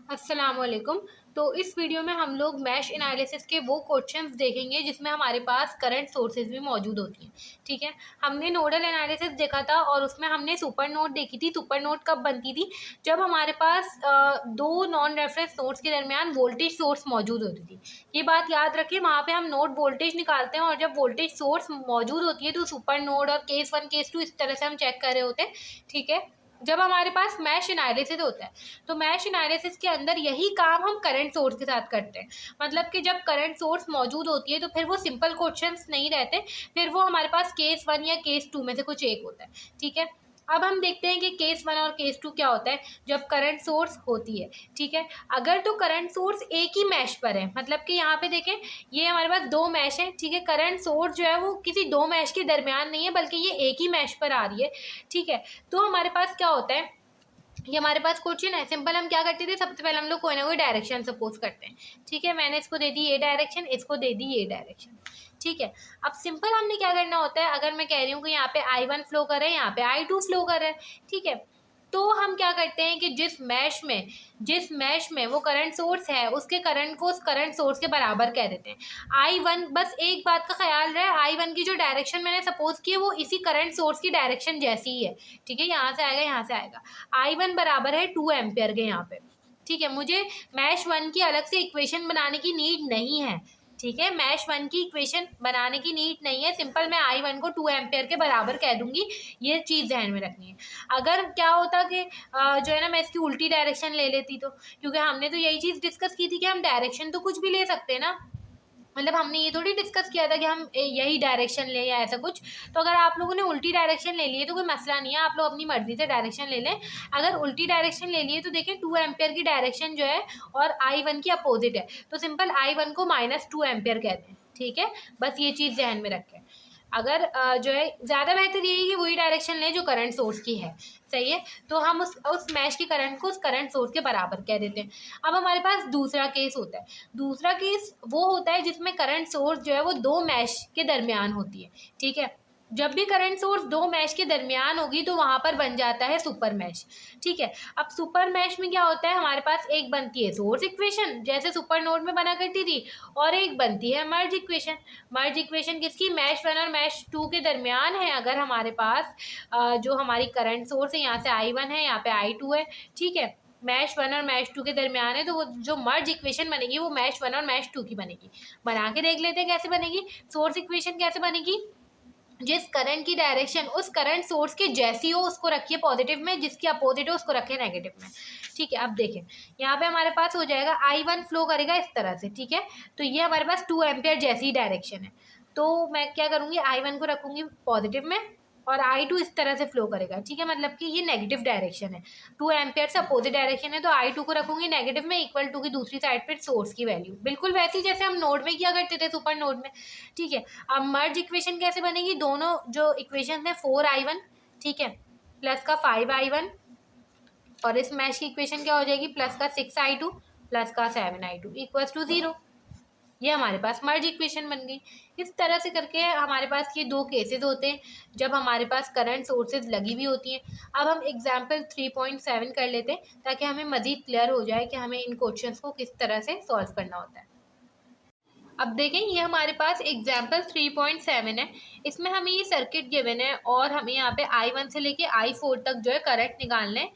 अस्सलामुअलैकुम। तो इस वीडियो में हम लोग मैश एनालिसिस के वो क्वेश्चंस देखेंगे जिसमें हमारे पास करंट सोर्सेज भी मौजूद होती हैं। ठीक है, हमने नोडल एनालिसिस देखा था और उसमें हमने सुपर नोड देखी थी। सुपर नोड कब बनती थी? जब हमारे पास दो नॉन रेफरेंस नोड्स के दरमियान वोल्टेज सोर्स मौजूद होती थी। ये बात याद रखिए, वहाँ पे हम नोड वोल्टेज निकालते हैं और जब वोल्टेज सोर्स मौजूद होती है तो सुपर नोड और केस 1 केस 2 इस तरह से हम चेक कर रहे होते हैं। ठीक है, जब हमारे पास मैश एनालिसिस होता है तो मैश एनालिसिस के अंदर यही काम हम करंट सोर्स के साथ करते हैं। मतलब कि जब करंट सोर्स मौजूद होती है तो फिर वो सिंपल क्वेश्चंस नहीं रहते, फिर वो हमारे पास केस 1 या केस 2 में से कुछ एक होता है। ठीक है, अब हम देखते हैं कि केस 1 और केस 2 क्या होता है जब करंट सोर्स होती है। ठीक है, अगर तो करंट सोर्स एक ही मैश पर है, मतलब कि यहाँ पे देखें ये हमारे पास दो मैश है। ठीक है, करंट सोर्स जो है वो किसी दो मैश के दरमियान नहीं है बल्कि ये एक ही मैश पर आ रही है। ठीक है, तो हमारे पास क्या होता है, ये हमारे पास क्वेश्चन है सिंपल। हम क्या करते थे, सबसे पहले हम लोग कोई ना कोई डायरेक्शन सपोज करते हैं। ठीक है, मैंने इसको दे दी ये डायरेक्शन, इसको दे दी ये डायरेक्शन। ठीक है, अब सिंपल हमने क्या करना होता है, अगर मैं कह रही हूँ कि यहाँ पे I1 फ्लो कर रहा है, यहाँ पे I2 फ्लो कर रहा है। ठीक है, तो हम क्या करते हैं कि जिस मैश में वो करंट सोर्स है उसके करंट को उस करंट सोर्स के बराबर कह देते हैं। I1, बस एक बात का ख्याल रहे, I1 की जो डायरेक्शन मैंने सपोज की है वो इसी करंट सोर्स की डायरेक्शन जैसी ही है। ठीक है, यहाँ से आएगा यहाँ से आएगा। I1 बराबर है 2 एम्पियर के यहाँ पे। ठीक है, मुझे मैश 1 की अलग से इक्वेशन बनाने की नीड नहीं है। ठीक है, मैश 1 की इक्वेशन बनाने की नीड नहीं है, सिंपल मैं I1 को 2 एम्पियर के बराबर कह दूंगी। ये चीज़ ध्यान में रखनी है। अगर क्या होता कि जो है ना मैं इसकी उल्टी डायरेक्शन ले लेती, तो क्योंकि हमने तो यही चीज़ डिस्कस की थी कि हम डायरेक्शन तो कुछ भी ले सकते हैं ना। मतलब हमने ये थोड़ी डिस्कस किया था कि हम यही डायरेक्शन लें या ऐसा कुछ। तो अगर आप लोगों ने उल्टी डायरेक्शन ले ली है तो कोई मसला नहीं है, आप लोग अपनी मर्जी से डायरेक्शन ले लें। अगर उल्टी डायरेक्शन ले लिए तो देखिए 2 एम्पियर की डायरेक्शन जो है और I1 की अपोजिट है, तो सिंपल I1 को -2 एम्पियर कहते हैं। ठीक है, बस ये चीज़ ध्यान में रखें। अगर जो है ज़्यादा बेहतर यही कि वही डायरेक्शन लें जो करंट सोर्स की है। सही है, तो हम उस मैश के करंट को उस करंट सोर्स के बराबर कह देते हैं। अब हमारे पास दूसरा केस होता है। दूसरा केस वो होता है जिसमें करंट सोर्स जो है वो दो मैश के दरमियान होती है। ठीक है, जब भी करंट सोर्स दो मैश के दरमियान होगी तो वहाँ पर बन जाता है सुपर मैश। ठीक है, अब सुपर मैश में क्या होता है, हमारे पास एक बनती है सोर्स इक्वेशन जैसे सुपर नोड में बना करती थी, और एक बनती है मर्ज इक्वेशन। मर्ज इक्वेशन किसकी? मैश 1 और मैश 2 के दरमियान है। अगर हमारे पास जो हमारी करंट सोर्स है, यहाँ से I1 है, यहाँ पे I2 है। ठीक है, मैश 1 और मैश 2 के दरमियान है, तो वो जो मर्ज इक्वेशन बनेगी वो मैश 1 और मैश 2 की बनेगी। बना के देख लेते हैं कैसे बनेगी। सोर्स इक्वेशन कैसे बनेगी, जिस करंट की डायरेक्शन उस करंट सोर्स के जैसी हो उसको रखिए पॉजिटिव में, जिसकी अपोजिट हो उसको रखिए नेगेटिव में। ठीक है, अब देखें यहाँ पे हमारे पास हो जाएगा I1 फ्लो करेगा इस तरह से। ठीक है, तो ये हमारे पास 2 एम्पियर जैसी डायरेक्शन है, तो मैं क्या करूँगी, I1 को रखूँगी पॉजिटिव में और I2 इस तरह से फ्लो करेगा। ठीक है, मतलब कि ये नेगेटिव डायरेक्शन है, 2 एम्पियर से अपोजिट डायरेक्शन है, तो I2 को रखूँगी नेगेटिव में, इक्वल टू की दूसरी साइड पर सोर्स की वैल्यू बिल्कुल वैसी जैसे हम नोड में किया करते थे, सुपर नोड में। ठीक है, अब मर्ज इक्वेशन कैसे बनेगी, दोनों जो इक्वेशन है 4I1, ठीक है, प्लस का 5I1, और इस मैश की इक्वेशन क्या हो जाएगी, प्लस का 6I2 प्लस का 7I2 इक्वल्स टू 0। ये हमारे पास मर्ज इक्वेशन बन गई। इस तरह से करके हमारे पास ये दो केसेस होते हैं जब हमारे पास करंट सोर्सेज लगी हुई होती हैं। अब हम एग्जाम्पल 3.7 कर लेते हैं ताकि हमें मज़ीद क्लियर हो जाए कि हमें इन क्वेश्चंस को किस तरह से सॉल्व करना होता है। अब देखें ये हमारे पास एग्जाम्पल 3.7 है, इसमें हमें ये सर्किट गिवन है और हमें यहाँ पे I1 से लेके I4 तक जो है करंट निकालना है।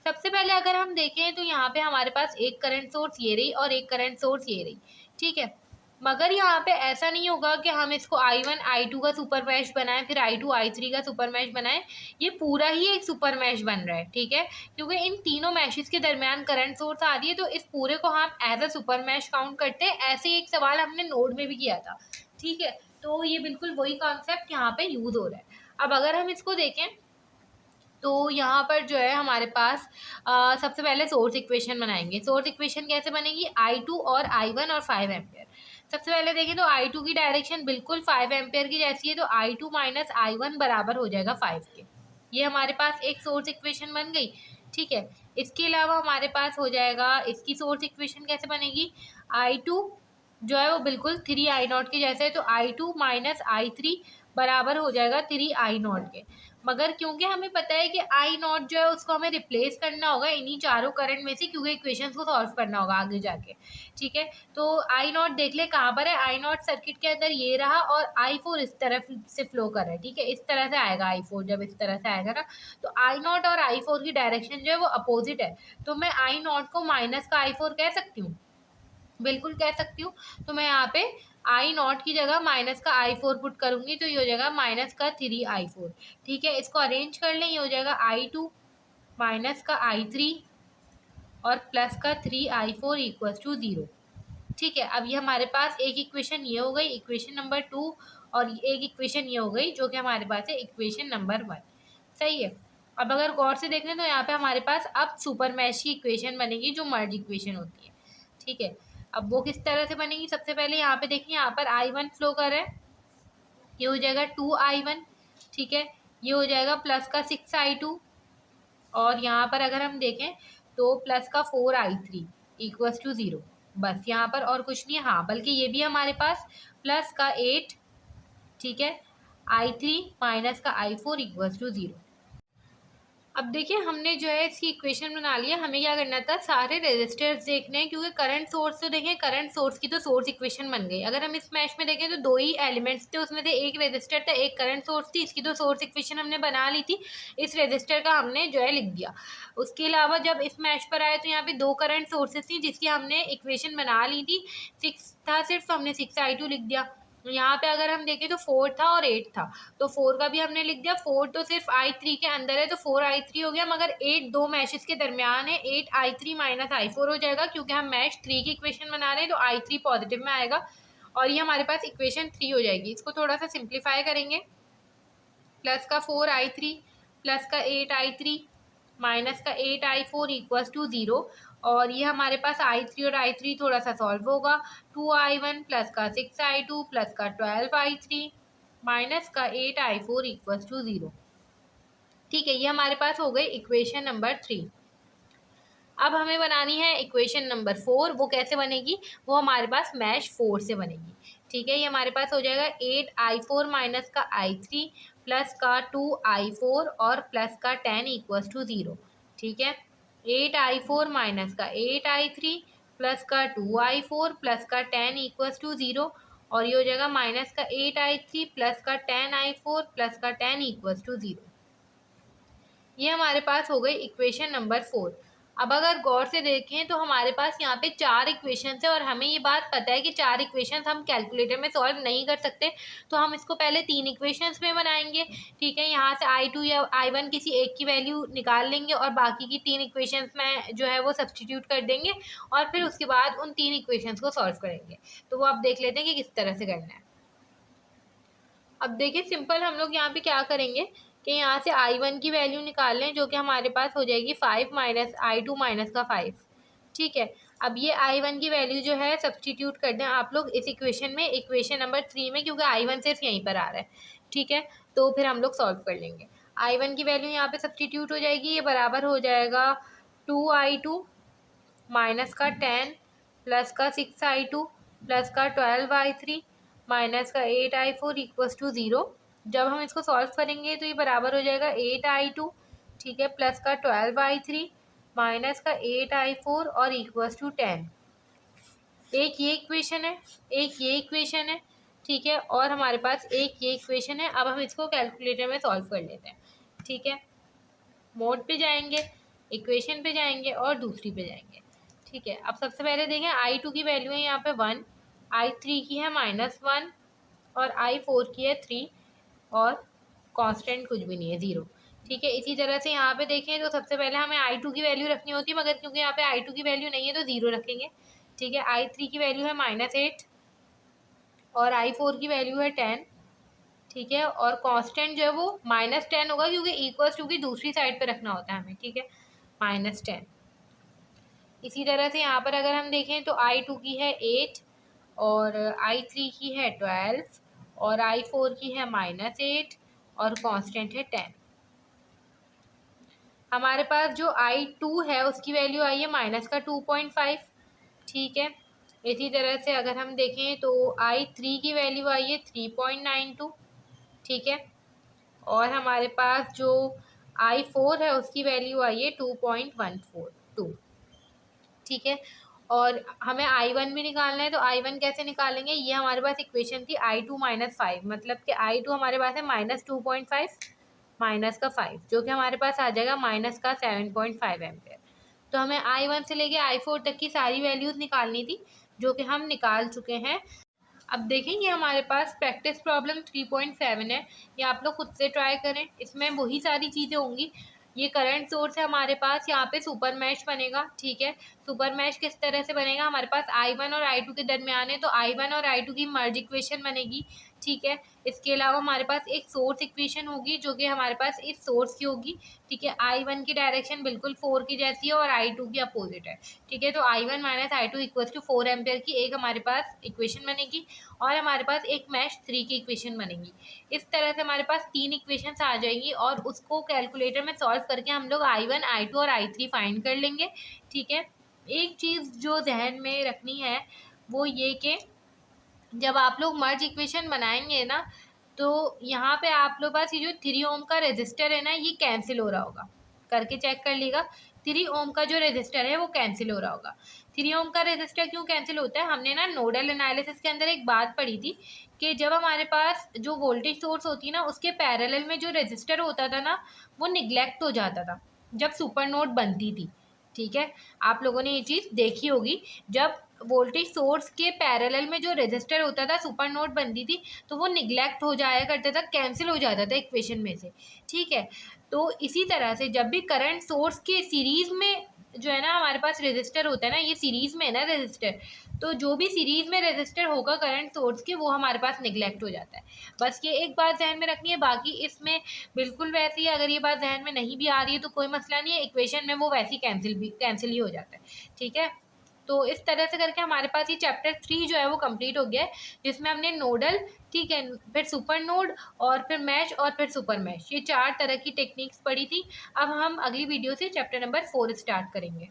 सबसे पहले अगर हम देखें तो यहाँ पे हमारे पास एक करंट सोर्स ये रही और एक करंट सोर्स ये रही। ठीक है, मगर यहाँ पे ऐसा नहीं होगा कि हम इसको I1 I2 का सुपर मैश बनाएं फिर I2 I3 का सुपर मैश बनाएं। ये पूरा ही एक सुपर मैश बन रहा है। ठीक है, क्योंकि इन तीनों मैशेस के दरमियान करंट सोर्स आ रही है, तो इस पूरे को हम as a super mesh count करते हैं। ऐसे ही एक सवाल हमने नोड में भी किया था। ठीक है, तो ये बिल्कुल वही कॉन्सेप्ट यहाँ पे यूज हो रहा है। अब अगर हम इसको देखें तो यहाँ पर जो है हमारे पास सबसे पहले सोर्स इक्वेशन बनाएंगे। सोर्स इक्वेशन कैसे बनेगी, I2 और I1 और 5 एम्पियर। सबसे पहले देखें तो I2 की डायरेक्शन बिल्कुल 5 एम्पियर की जैसी है, तो I2 माइनस I1 बराबर हो जाएगा 5 के। ये हमारे पास एक सोर्स इक्वेशन बन गई। ठीक है, इसके अलावा हमारे पास हो जाएगा इसकी सोर्स इक्वेशन कैसे बनेगी, I2 जो है वो बिल्कुल 3I0 के जैसे है, तो I2 माइनस I3 बराबर हो जाएगा 3I0 के। मगर क्योंकि हमें पता है कि आई नॉट जो है उसको हमें रिप्लेस करना होगा इन्हीं चारों करंट में से, क्योंकि इक्वेशंस को सॉल्व करना होगा आगे जाके, ठीक है। तो आई नॉट देख ले कहाँ पर है, आई नॉट सर्किट के अंदर ये रहा और आई फोर इस तरफ से फ्लो कर रहा है, ठीक है। इस तरह से आएगा आई फोर, जब इस तरह से आएगा ना तो आई नॉट और आई फोर की डायरेक्शन जो है वो अपोजिट है। तो मैं आई नॉट को माइनस का आई फोर कह सकती हूँ, बिल्कुल कह सकती हूँ। तो मैं यहाँ पे आई नॉट की जगह माइनस का आई फोर पुट करूंगी तो ये हो जाएगा माइनस का 3i4, ठीक है। इसको अरेंज कर लें, ये हो जाएगा i2 माइनस का i3 और प्लस का 3i4 इक्वल टू 0, ठीक है। अब ये हमारे पास एक इक्वेशन ये हो गई, इक्वेशन नंबर 2, और एक इक्वेशन ये हो गई जो कि हमारे पास है इक्वेशन नंबर 1, सही है। अब अगर गौर से देखें तो यहाँ पे हमारे पास अब सुपर मैश की इक्वेशन बनेगी जो मर्ज इक्वेशन होती है, ठीक है। अब वो किस तरह से बनेगी, सबसे पहले यहाँ पे देखिए, यहाँ पर I1 फ्लो कर रहा है, ये हो जाएगा 2i1, ठीक है। ये हो जाएगा प्लस का 6i2, और यहाँ पर अगर हम देखें तो प्लस का 4i3 इक्वल्स टू 0, बस यहाँ पर और कुछ नहीं है। हाँ, बल्कि ये भी हमारे पास प्लस का 8, ठीक है, i3 माइनस का i4 इक्वल्स टू 0। अब देखिए हमने जो है इसकी इक्वेशन बना लिया, हमें क्या करना था, सारे रेजिस्टर्स देखने हैं, क्योंकि करंट सोर्स तो देखें, करंट सोर्स की तो सोर्स इक्वेशन बन गई। अगर हम इस मैश में देखें तो दो ही एलिमेंट्स थे, उसमें से एक रेजिस्टर था, एक करंट सोर्स थी, इसकी तो सोर्स इक्वेशन हमने बना ली थी, इस रेजिस्टर का हमने जो है लिख दिया। उसके अलावा जब इस मैश पर आए तो यहाँ पे दो करंट सोर्सेज थी जिसकी हमने इक्वेशन बना ली थी, 6 था सिर्फ, तो हमने 6i2 लिख दिया। यहाँ पे अगर हम देखें तो 4 था और 8 था, तो 4 का भी हमने लिख दिया, 4 तो सिर्फ i3 के अंदर है तो 4i3 हो गया, मगर 8 दो मैशेस के दरमियान है, 8i3 माइनस i4 हो जाएगा, क्योंकि हम मैश 3 की इक्वेशन बना रहे हैं तो i3 पॉजिटिव में आएगा, और ये हमारे पास इक्वेशन 3 हो जाएगी। इसको थोड़ा सा सिंप्लीफाई करेंगे, प्लस का 4i3 प्लस का 8i3 माइनस का 8i4 इक्वल्स टू 0, और ये हमारे पास i3 और i3 थोड़ा सा सॉल्व होगा, 2i1 प्लस का 6i2 प्लस का 12i3 माइनस का 8i4 इक्वल्स टू 0, ठीक है। ये हमारे पास हो गई इक्वेशन नंबर 3। अब हमें बनानी है इक्वेशन नंबर 4, वो कैसे बनेगी, वो हमारे पास मैश 4 से बनेगी, ठीक है। ये हमारे पास हो जाएगा 8i4 माइनस का i3 प्लस का 2i4 और प्लस का 10 इक्वल्स टू 0, ठीक है। 8i4 माइनस का 8i3 प्लस का 2i4 प्लस का 10 इक्वल्स टू 0, और ये हो जाएगा माइनस का 8i3 प्लस का 10i4 प्लस का 10 इक्वल्स टू 0। ये हमारे पास हो गई इक्वेशन नंबर 4। अब अगर गौर से देखें तो हमारे पास यहाँ पे 4 इक्वेशंस है, और हमें ये बात पता है कि 4 इक्वेशंस हम कैलकुलेटर में सॉल्व नहीं कर सकते, तो हम इसको पहले 3 इक्वेशंस में बनाएंगे, ठीक है। यहाँ से i2 या i1 किसी एक की वैल्यू निकाल लेंगे और बाकी की 3 इक्वेशंस में जो है वो सब्सटीट्यूट कर देंगे, और फिर उसके बाद उन 3 इक्वेशंस को सॉल्व करेंगे। तो वो आप देख लेते हैं कि किस तरह से करना है। अब देखिए सिंपल हम लोग यहाँ पे क्या करेंगे कि यहाँ से i1 की वैल्यू निकाल लें, जो कि हमारे पास हो जाएगी 5 माइनस i2 माइनस का 5, ठीक है। अब ये i1 की वैल्यू जो है सब्सटीट्यूट कर दें आप लोग इस इक्वेशन में, इक्वेशन नंबर 3 में, क्योंकि i1 सिर्फ यहीं पर आ रहा है, ठीक है। तो फिर हम लोग सॉल्व कर लेंगे। i1 की वैल्यू यहाँ पे सब्सटीट्यूट हो जाएगी, ये बराबर हो जाएगा 2i2 माइनस का 10 प्लस का 6i2 प्लस का 12i3 माइनस का 8i4 इक्वल्स टू 0। जब हम इसको सॉल्व करेंगे तो ये बराबर हो जाएगा 8i2, ठीक है, प्लस का 12i3 माइनस का 8i4 और इक्वल्स टू 10। एक ये इक्वेशन है, एक ये इक्वेशन है, ठीक है, और हमारे पास एक ये इक्वेशन है। अब हम इसको कैलकुलेटर में सॉल्व कर लेते हैं, ठीक है। मोड पे जाएंगे, इक्वेशन पे जाएंगे और दूसरी पे जाएंगे, ठीक है। अब सबसे पहले देखें i2 की वैल्यू है यहाँ पे 1, i3 की है -1 और i4 की है 3, और कांस्टेंट कुछ भी नहीं है, 0, ठीक है। इसी तरह से यहाँ पे देखें तो सबसे पहले हमें i2 की वैल्यू रखनी होती है, मगर क्योंकि यहाँ पे i2 की वैल्यू नहीं है तो 0 रखेंगे, ठीक है। i3 की वैल्यू है -8 और i4 की वैल्यू है 10, ठीक है, और कांस्टेंट जो है वो -10 होगा, क्योंकि इक्वल्स टू की दूसरी साइड पे रखना होता है हमें, ठीक है, -10। इसी तरह से यहाँ पर अगर हम देखें तो i2 की है 8 और i3 की है 12 और i4 की है -8 और कांस्टेंट है 10। हमारे पास जो i2 है उसकी वैल्यू आई है माइनस का 2.5, ठीक है। इसी तरह से अगर हम देखें तो i3 की वैल्यू आई है 3.92, ठीक है। और हमारे पास जो I4 है उसकी वैल्यू आई है 2.142। ठीक है, और हमें I1 भी निकालना है, तो I1 कैसे निकालेंगे? ये हमारे पास इक्वेशन थी I2 माइनस 5, मतलब कि I2 हमारे पास है -2.5 माइनस का 5, जो कि हमारे पास आ जाएगा माइनस का 7.5 एम्पेयर। तो हमें I1 से लेके I4 तक की सारी वैल्यूज़ निकालनी थी, जो कि हम निकाल चुके हैं। अब देखेंगे हमारे पास प्रैक्टिस प्रॉब्लम 3.7 है, ये आप लोग खुद से ट्राई करें, इसमें वही सारी चीज़ें होंगी। ये करंट सोर्स है हमारे पास, यहाँ पे सुपर मैश बनेगा। ठीक है, सुपर मैश किस तरह से बनेगा? हमारे पास I1 और I2 के दरमियान है, तो I1 और I2 की मर्ज इक्वेशन बनेगी। ठीक है, इसके अलावा हमारे पास एक सोर्स इक्वेशन होगी, जो कि हमारे पास इस सोर्स की होगी। ठीक है, I1 की डायरेक्शन बिल्कुल 4 की जैसी है और I2 की अपोजिट है। ठीक है, तो I1 minus I2 equal to 4 ampere की एक हमारे पास इक्वेशन बनेगी, और हमारे पास एक मैश 3 की इक्वेशन बनेगी। इस तरह से हमारे पास 3 इक्वेशंस आ जाएंगी, और उसको कैलकुलेटर में सॉल्व करके हम लोग I1, I2 और I3 फाइंड कर लेंगे। ठीक है, एक चीज़ जो जहन में रखनी है वो ये कि जब आप लोग मर्ज इक्वेशन बनाएंगे ना, तो यहाँ पे आप लोग पास ये जो 3 ओम का रेजिस्टर है ना, ये कैंसिल हो रहा होगा, करके चेक कर लीजिएगा। 3 ओम का जो रेजिस्टर है वो कैंसिल हो रहा होगा। 3 ओम का रेजिस्टर क्यों कैंसिल होता है? हमने ना नोडल एनालिसिस के अंदर एक बात पढ़ी थी कि जब हमारे पास जो वोल्टेज सोर्स होती है ना, उसके पैरेलल में जो रेजिस्टर होता था ना, वो निग्लेक्ट हो जाता था जब सुपर नोड बनती थी। ठीक है, आप लोगों ने ये चीज़ देखी होगी, जब वोल्टेज सोर्स के पैरेलल में जो रेजिस्टर होता था, सुपर नोड बनती थी, तो वो निग्लेक्ट हो जाया करता था, कैंसिल हो जाता था इक्वेशन में से। ठीक है, तो इसी तरह से जब भी करंट सोर्स के सीरीज में जो है ना हमारे पास रेजिस्टर होता है ना, ये सीरीज में है ना रेजिस्टर, तो जो भी सीरीज में रेजिस्टर होगा करंट सोर्स के, वो हमारे पास निग्लेक्ट हो जाता है। बस ये एक बात ध्यान में रखनी है, बाकी इसमें बिल्कुल वैसे ही, अगर ये बात ध्यान में नहीं भी आ रही है तो कोई मसला नहीं है, इक्वेशन में वो वैसे ही कैंसिल ही हो जाता है। ठीक है, तो इस तरह से करके हमारे पास ये चैप्टर 3 जो है वो कंप्लीट हो गया है, जिसमें हमने नोडल, ठीक है, फिर सुपर नोड और फिर मैश और फिर सुपर मैश, ये 4 तरह की टेक्निक्स पढ़ी थी। अब हम अगली वीडियो से चैप्टर नंबर 4 स्टार्ट करेंगे।